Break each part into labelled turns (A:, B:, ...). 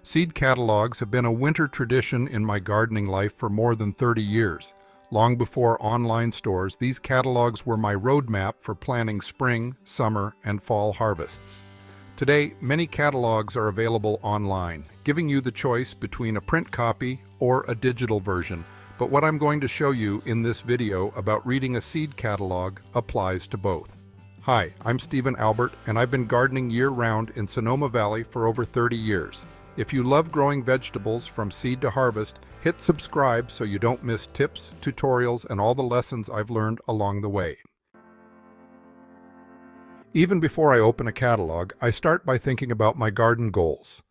A: Seed catalogs have been a winter tradition in my gardening life for more than 30 years. Long before online stores, these catalogs were my roadmap for planning spring, summer, and fall harvests. Today, many catalogs are available online, giving you the choice between a print copy or a digital version. But what I'm going to show you in this video about reading a seed catalog applies to both. Hi, I'm Stephen Albert, and I've been gardening year-round in Sonoma Valley for over 30 years. If you love growing vegetables from seed to harvest, hit subscribe so you don't miss tips, tutorials, and all the lessons I've learned along the way. Even before I open a catalog, I start by thinking about my garden goals.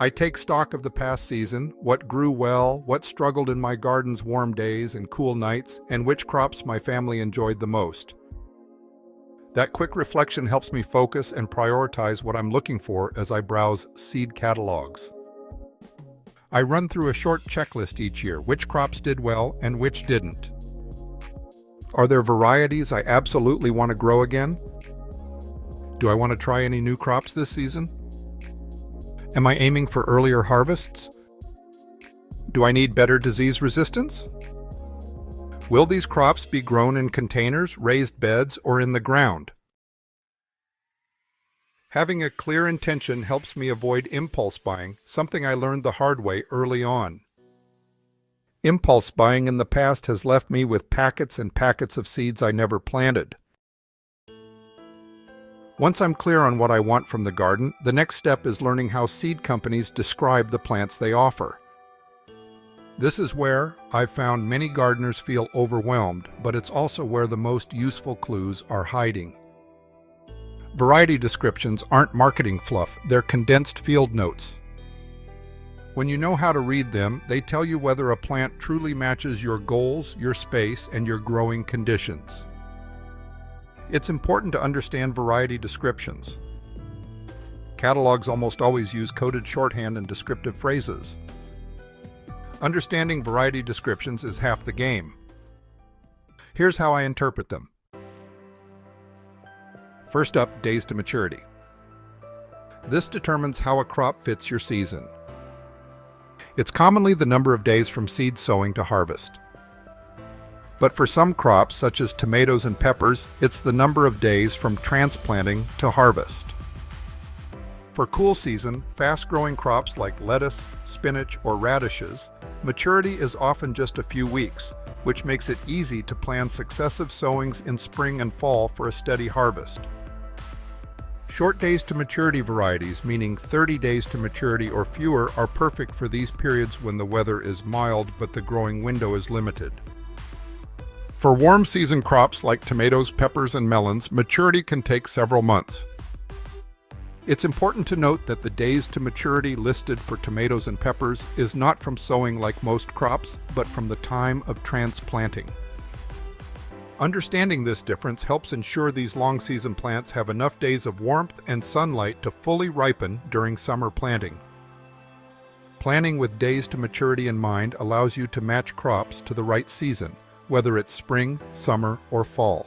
A: I take stock of the past season, what grew well, what struggled in my garden's warm days and cool nights, and which crops my family enjoyed the most. That quick reflection helps me focus and prioritize what I'm looking for as I browse seed catalogs. I run through a short checklist each year, which crops did well and which didn't. Are there varieties I absolutely want to grow again? Do I want to try any new crops this season? Am I aiming for earlier harvests? Do I need better disease resistance? Will these crops be grown in containers, raised beds, or in the ground? Having a clear intention helps me avoid impulse buying, something I learned the hard way early on. Impulse buying in the past has left me with packets and packets of seeds I never planted. Once I'm clear on what I want from the garden, the next step is learning how seed companies describe the plants they offer. This is where I've found many gardeners feel overwhelmed, but it's also where the most useful clues are hiding. Variety descriptions aren't marketing fluff, they're condensed field notes. When you know how to read them, they tell you whether a plant truly matches your goals, your space, and your growing conditions. It's important to understand variety descriptions. Catalogs almost always use coded shorthand and descriptive phrases. Understanding variety descriptions is half the game. Here's how I interpret them. First up, days to maturity. This determines how a crop fits your season. It's commonly the number of days from seed sowing to harvest. But for some crops, such as tomatoes and peppers, it's the number of days from transplanting to harvest. For cool season, fast-growing crops like lettuce, spinach, or radishes, maturity is often just a few weeks, which makes it easy to plan successive sowings in spring and fall for a steady harvest. Short days to maturity varieties, meaning 30 days to maturity or fewer, are perfect for these periods when the weather is mild but the growing window is limited. For warm season crops like tomatoes, peppers, and melons, maturity can take several months. It's important to note that the days to maturity listed for tomatoes and peppers is not from sowing like most crops, but from the time of transplanting. Understanding this difference helps ensure these long season plants have enough days of warmth and sunlight to fully ripen during summer planting. Planning with days to maturity in mind allows you to match crops to the right season, whether it's spring, summer, or fall.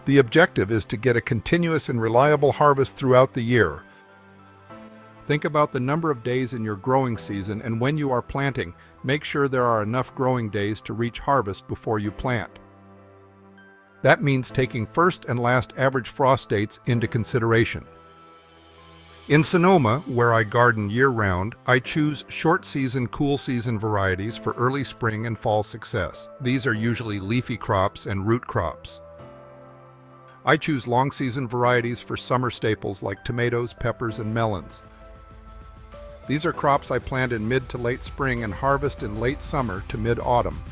A: The objective is to get a continuous and reliable harvest throughout the year. Think about the number of days in your growing season, and when you are planting, make sure there are enough growing days to reach harvest before you plant. That means taking first and last average frost dates into consideration. In Sonoma, where I garden year-round, I choose short-season, cool-season varieties for early spring and fall success. These are usually leafy crops and root crops. I choose long-season varieties for summer staples like tomatoes, peppers, and melons. These are crops I plant in mid to late spring and harvest in late summer to mid-autumn.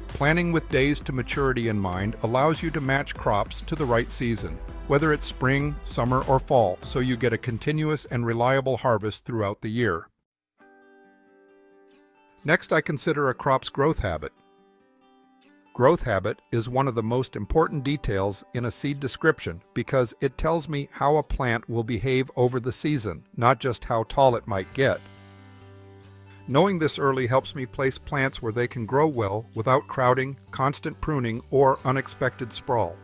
A: Planning with days to maturity in mind allows you to match crops to the right season, whether it's spring, summer, or fall, so you get a continuous and reliable harvest throughout the year. Next, I consider a crop's growth habit. Growth habit is one of the most important details in a seed description because it tells me how a plant will behave over the season, not just how tall it might get. Knowing this early helps me place plants where they can grow well without crowding, constant pruning, or unexpected sprawl.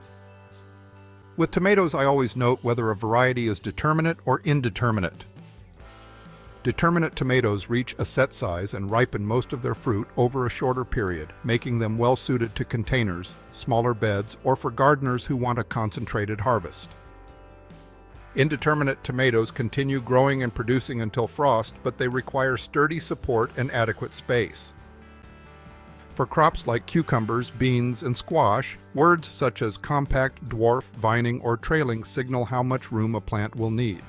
A: With tomatoes, I always note whether a variety is determinate or indeterminate. Determinate tomatoes reach a set size and ripen most of their fruit over a shorter period, making them well suited to containers, smaller beds, or for gardeners who want a concentrated harvest. Indeterminate tomatoes continue growing and producing until frost, but they require sturdy support and adequate space. For crops like cucumbers, beans, and squash, words such as compact, dwarf, vining, or trailing signal how much room a plant will need.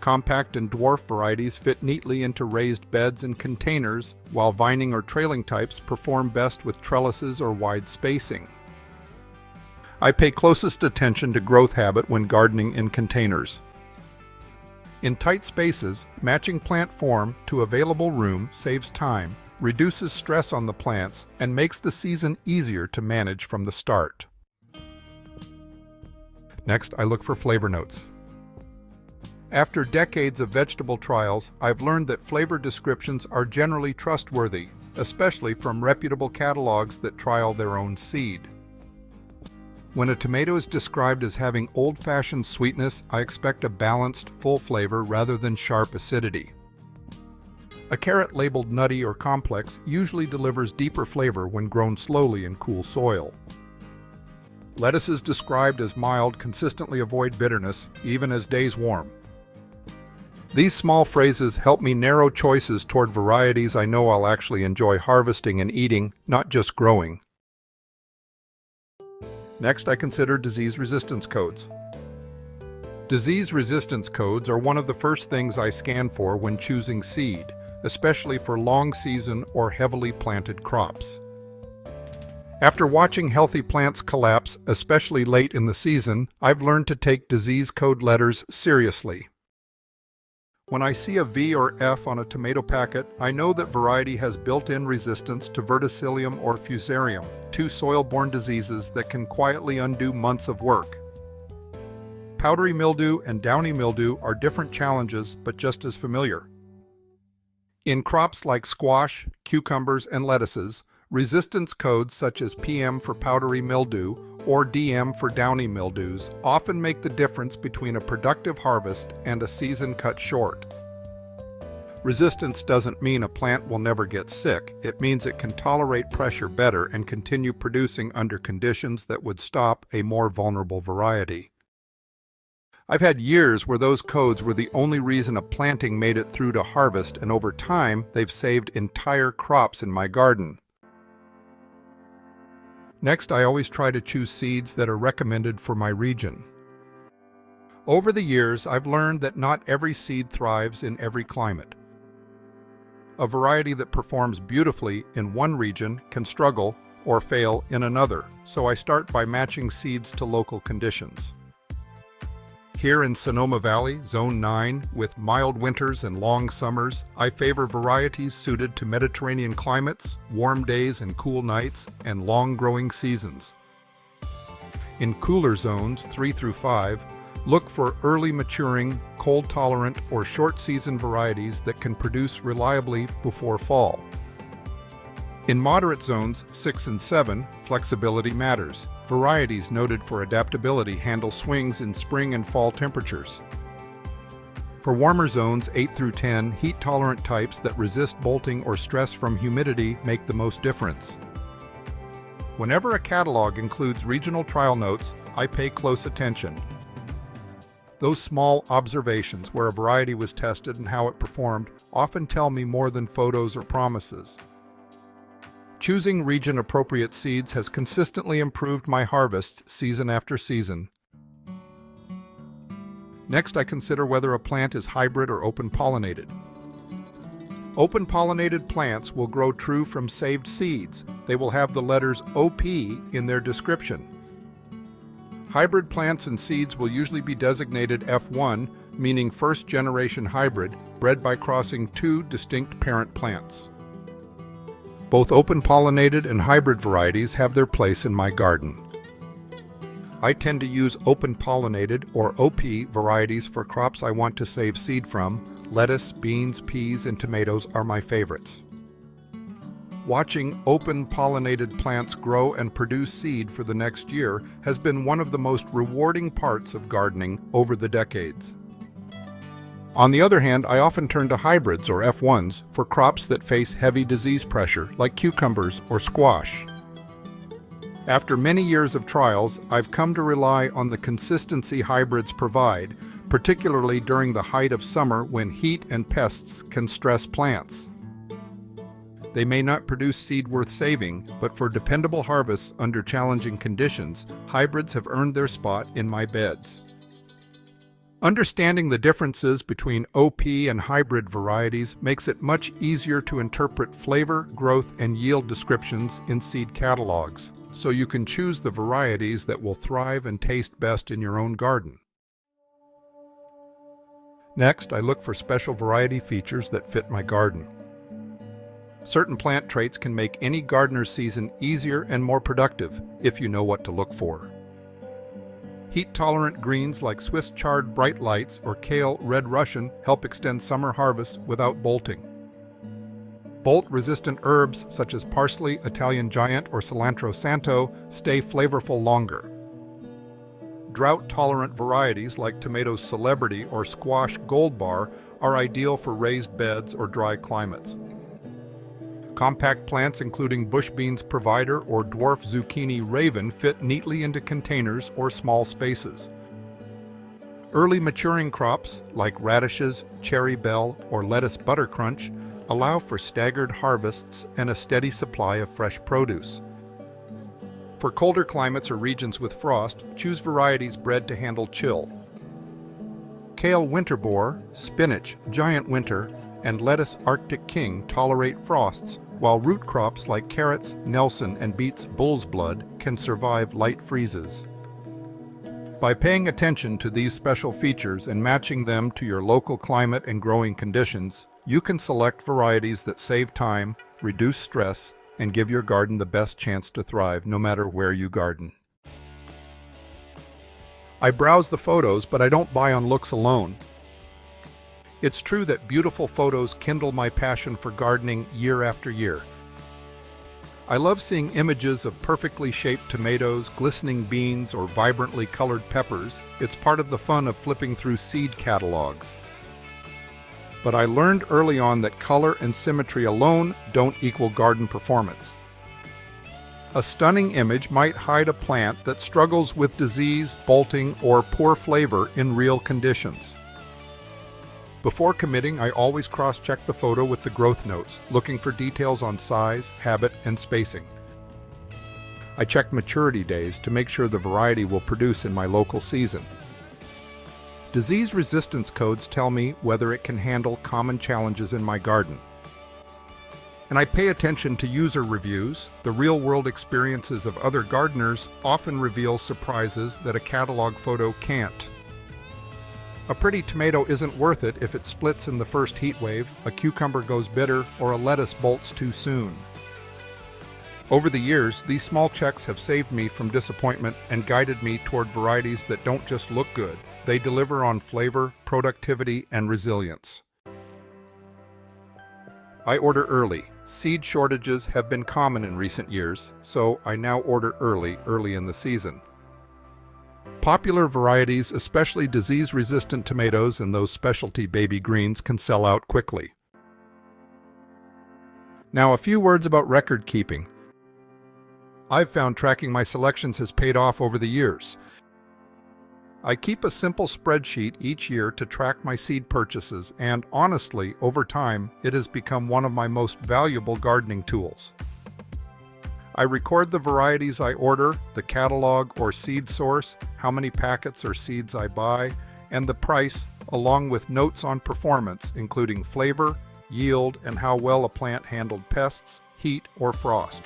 A: Compact and dwarf varieties fit neatly into raised beds and containers, while vining or trailing types perform best with trellises or wide spacing. I pay closest attention to growth habit when gardening in containers. In tight spaces, matching plant form to available room saves time, reduces stress on the plants, and makes the season easier to manage from the start. Next, I look for flavor notes. After decades of vegetable trials, I've learned that flavor descriptions are generally trustworthy, especially from reputable catalogs that trial their own seed. When a tomato is described as having old-fashioned sweetness, I expect a balanced, full flavor rather than sharp acidity. A carrot labeled nutty or complex usually delivers deeper flavor when grown slowly in cool soil. Lettuces described as mild consistently avoid bitterness, even as days warm. These small phrases help me narrow choices toward varieties I know I'll actually enjoy harvesting and eating, not just growing. Next, I consider disease resistance codes. Disease resistance codes are one of the first things I scan for when choosing seed, especially for long season or heavily planted crops. After watching healthy plants collapse, especially late in the season, I've learned to take disease code letters seriously. When I see a V or F on a tomato packet, I know that variety has built-in resistance to verticillium or fusarium, two soil-borne diseases that can quietly undo months of work. Powdery mildew and downy mildew are different challenges, but just as familiar. In crops like squash, cucumbers, and lettuces, resistance codes such as PM for powdery mildew or DM for downy mildews often make the difference between a productive harvest and a season cut short. Resistance doesn't mean a plant will never get sick. It means it can tolerate pressure better and continue producing under conditions that would stop a more vulnerable variety. I've had years where those codes were the only reason a planting made it through to harvest, and over time, they've saved entire crops in my garden. Next, I always try to choose seeds that are recommended for my region. Over the years, I've learned that not every seed thrives in every climate. A variety that performs beautifully in one region can struggle or fail in another, so I start by matching seeds to local conditions. Here in Sonoma Valley, Zone 9, with mild winters and long summers, I favor varieties suited to Mediterranean climates, warm days and cool nights, and long growing seasons. In cooler zones 3 through 5, look for early maturing, cold-tolerant, or short-season varieties that can produce reliably before fall. In moderate zones 6 and 7, flexibility matters. Varieties noted for adaptability handle swings in spring and fall temperatures. For warmer zones 8 through 10, heat-tolerant types that resist bolting or stress from humidity make the most difference. Whenever a catalog includes regional trial notes, I pay close attention. Those small observations where a variety was tested and how it performed often tell me more than photos or promises. Choosing region-appropriate seeds has consistently improved my harvests season after season. Next, I consider whether a plant is hybrid or open-pollinated. Open-pollinated plants will grow true from saved seeds. They will have the letters OP in their description. Hybrid plants and seeds will usually be designated F1, meaning first-generation hybrid, bred by crossing two distinct parent plants. Both open-pollinated and hybrid varieties have their place in my garden. I tend to use open-pollinated or OP varieties for crops I want to save seed from. Lettuce, beans, peas, and tomatoes are my favorites. Watching open-pollinated plants grow and produce seed for the next year has been one of the most rewarding parts of gardening over the decades. On the other hand, I often turn to hybrids or F1s for crops that face heavy disease pressure, like cucumbers or squash. After many years of trials, I've come to rely on the consistency hybrids provide, particularly during the height of summer when heat and pests can stress plants. They may not produce seed worth saving, but for dependable harvests under challenging conditions, hybrids have earned their spot in my beds. Understanding the differences between OP and hybrid varieties makes it much easier to interpret flavor, growth, and yield descriptions in seed catalogs, so you can choose the varieties that will thrive and taste best in your own garden. Next, I look for special variety features that fit my garden. Certain plant traits can make any gardener's season easier and more productive if you know what to look for. Heat-tolerant greens like Swiss chard bright lights or kale red Russian help extend summer harvests without bolting. Bolt-resistant herbs such as parsley, Italian giant, or cilantro santo stay flavorful longer. Drought-tolerant varieties like tomatoes celebrity or squash gold bar are ideal for raised beds or dry climates. Compact plants including bush beans provider or dwarf zucchini raven fit neatly into containers or small spaces. Early maturing crops like radishes, cherry bell, or lettuce buttercrunch allow for staggered harvests and a steady supply of fresh produce. For colder climates or regions with frost, choose varieties bred to handle chill. Kale winter boar, spinach giant winter, and lettuce Arctic king tolerate frosts, while root crops like carrots, Nelson, and beets bull's blood can survive light freezes. By paying attention to these special features and matching them to your local climate and growing conditions, you can select varieties that save time, reduce stress, and give your garden the best chance to thrive no matter where you garden. I browse the photos, but I don't buy on looks alone. It's true that beautiful photos kindle my passion for gardening year after year. I love seeing images of perfectly shaped tomatoes, glistening beans, or vibrantly colored peppers. It's part of the fun of flipping through seed catalogs. But I learned early on that color and symmetry alone don't equal garden performance. A stunning image might hide a plant that struggles with disease, bolting, or poor flavor in real conditions. Before committing, I always cross-check the photo with the growth notes, looking for details on size, habit, and spacing. I check maturity days to make sure the variety will produce in my local season. Disease resistance codes tell me whether it can handle common challenges in my garden. And I pay attention to user reviews. The real-world experiences of other gardeners often reveal surprises that a catalog photo can't. A pretty tomato isn't worth it if it splits in the first heat wave, a cucumber goes bitter, or a lettuce bolts too soon. Over the years, these small checks have saved me from disappointment and guided me toward varieties that don't just look good. They deliver on flavor, productivity, and resilience. I order early. Seed shortages have been common in recent years, so I now order early in the season. Popular varieties, especially disease-resistant tomatoes and those specialty baby greens, can sell out quickly. Now, a few words about record keeping. I've found tracking my selections has paid off over the years. I keep a simple spreadsheet each year to track my seed purchases, and honestly, over time, it has become one of my most valuable gardening tools. I record the varieties I order, the catalog or seed source, how many packets or seeds I buy, and the price, along with notes on performance, including flavor, yield, and how well a plant handled pests, heat, or frost.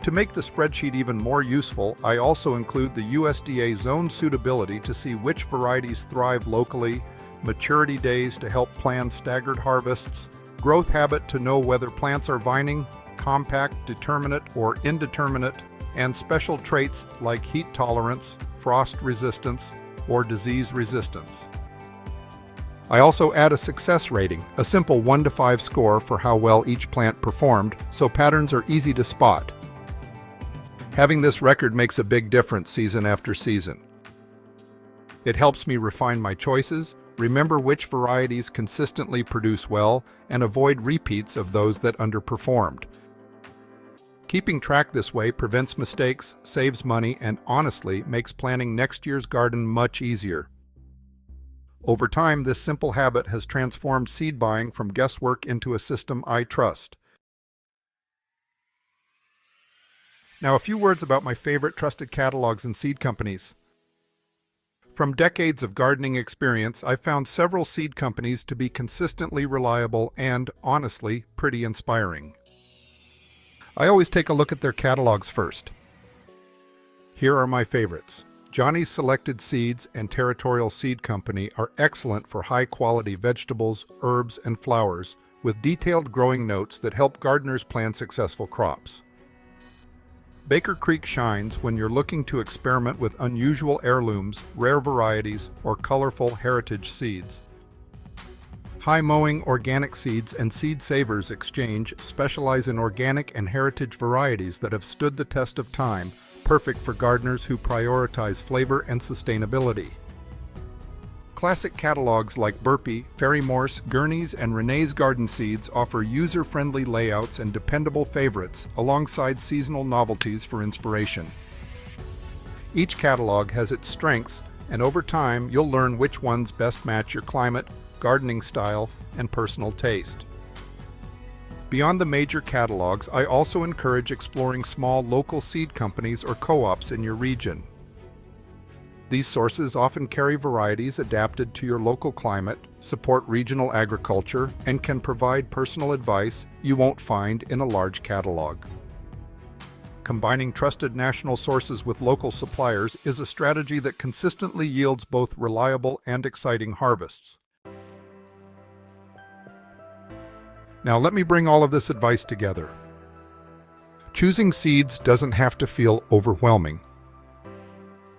A: To make the spreadsheet even more useful, I also include the USDA zone suitability to see which varieties thrive locally, maturity days to help plan staggered harvests, growth habit to know whether plants are vining, compact, determinate, or indeterminate, and special traits like heat tolerance, frost resistance, or disease resistance. I also add a success rating, a simple 1 to 5 score for how well each plant performed, so patterns are easy to spot. Having this record makes a big difference season after season. It helps me refine my choices, remember which varieties consistently produce well, and avoid repeats of those that underperformed. Keeping track this way prevents mistakes, saves money, and honestly makes planning next year's garden much easier. Over time, this simple habit has transformed seed buying from guesswork into a system I trust. Now, a few words about my favorite trusted catalogs and seed companies. From decades of gardening experience, I've found several seed companies to be consistently reliable and, honestly, pretty inspiring. I always take a look at their catalogs first. Here are my favorites. Johnny's Selected Seeds and Territorial Seed Company are excellent for high-quality vegetables, herbs, and flowers, with detailed growing notes that help gardeners plan successful crops. Baker Creek shines when you're looking to experiment with unusual heirlooms, rare varieties, or colorful heritage seeds. High Mowing Organic Seeds and Seed Savers Exchange specialize in organic and heritage varieties that have stood the test of time, perfect for gardeners who prioritize flavor and sustainability. Classic catalogs like Burpee, ferry-morse, Gurney's, and Renee's Garden Seeds offer user-friendly layouts and dependable favorites alongside seasonal novelties for inspiration. Each catalog has its strengths, and over time you'll learn which ones best match your climate, gardening style, and personal taste. Beyond the major catalogs, I also encourage exploring small local seed companies or co-ops in your region. These sources often carry varieties adapted to your local climate, support regional agriculture, and can provide personal advice you won't find in a large catalog. Combining trusted national sources with local suppliers is a strategy that consistently yields both reliable and exciting harvests. Now let me bring all of this advice together. Choosing seeds doesn't have to feel overwhelming.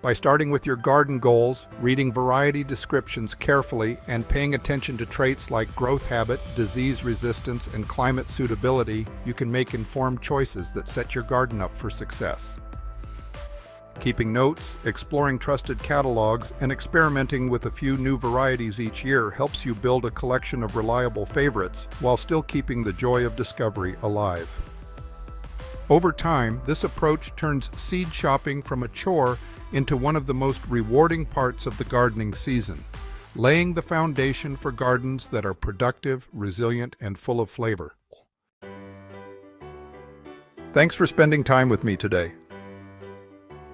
A: By starting with your garden goals, reading variety descriptions carefully, and paying attention to traits like growth habit, disease resistance, and climate suitability, you can make informed choices that set your garden up for success. Keeping notes, exploring trusted catalogs, and experimenting with a few new varieties each year helps you build a collection of reliable favorites while still keeping the joy of discovery alive. Over time, this approach turns seed shopping from a chore into one of the most rewarding parts of the gardening season, laying the foundation for gardens that are productive, resilient, and full of flavor. Thanks for spending time with me today.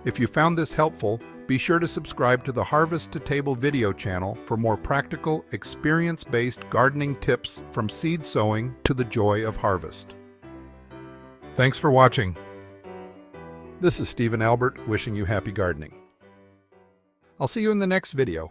A: If you found this helpful, be sure to subscribe to the Harvest to Table video channel for more practical, experience-based gardening tips from seed sowing to the joy of harvest. Thanks for watching. This is Stephen Albert wishing you happy gardening. I'll see you in the next video.